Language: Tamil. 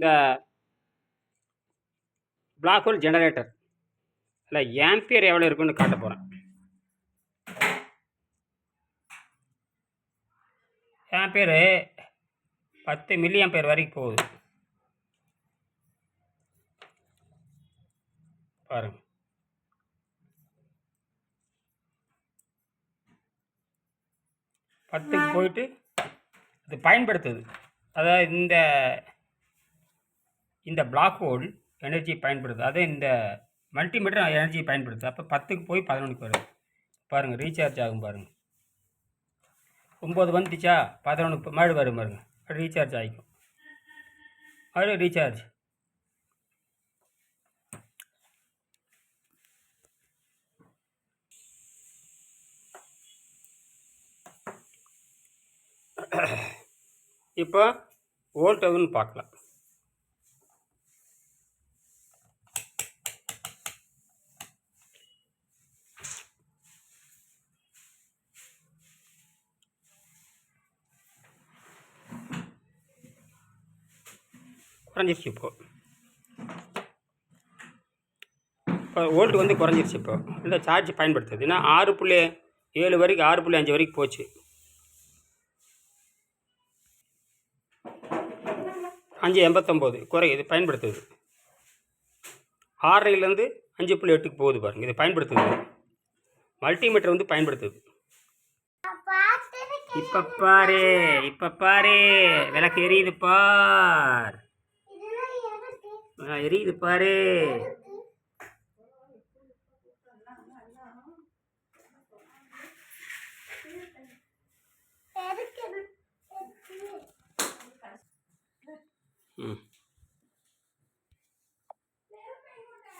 இந்த பிளாக் ஹோல் ஜெனரேட்டர் இல்லை ஆம்பியர் எவ்வளோ இருக்குன்னு காட்ட போகிறேன். ஆம்பியர் 10 மில்லி ஆம்பியர் வரைக்கும் போகுது பாருங்க. பத்துக்கு போயிட்டு அது பயன்படுத்துது. அதாவது இந்த பிளாக் ஹோல் எனர்ஜி பயன்படுது, அது இந்த மல்டிமீட்டர் எனர்ஜி பயன்படுது. அப்போ 10க்கு போய் 11க்கு வருது பாருங்கள். ரீசார்ஜ் ஆகும் பாருங்கள். 9 வந்துச்சா, 11 மறுபடியும் வரும் பாருங்கள். ரீசார்ஜ் ஆகிக்கும், மறுபடியும் ரீசார்ஜ். இப்போ வோல்ட் எவ்வளோன்னு பார்க்கலாம். குறைஞ்சிருச்சு. இப்போ வோல்ட் வந்து குறைஞ்சிருச்சு. இப்போ இல்லை சார்ஜ் பயன்படுத்துது. ஏன்னா 6.7 வரைக்கும் 6.5 வரைக்கும் போச்சு. 5.89 குறையுது பயன்படுத்துது. 6.5லேருந்து 5.8க்கு போகுது பாருங்கள். இது பயன்படுத்துது. மல்டிமீட்டர் வந்து பயன்படுத்துது. இப்போ பாரு விளக்கு எரியுது பார். எரியுது பாரு. ம்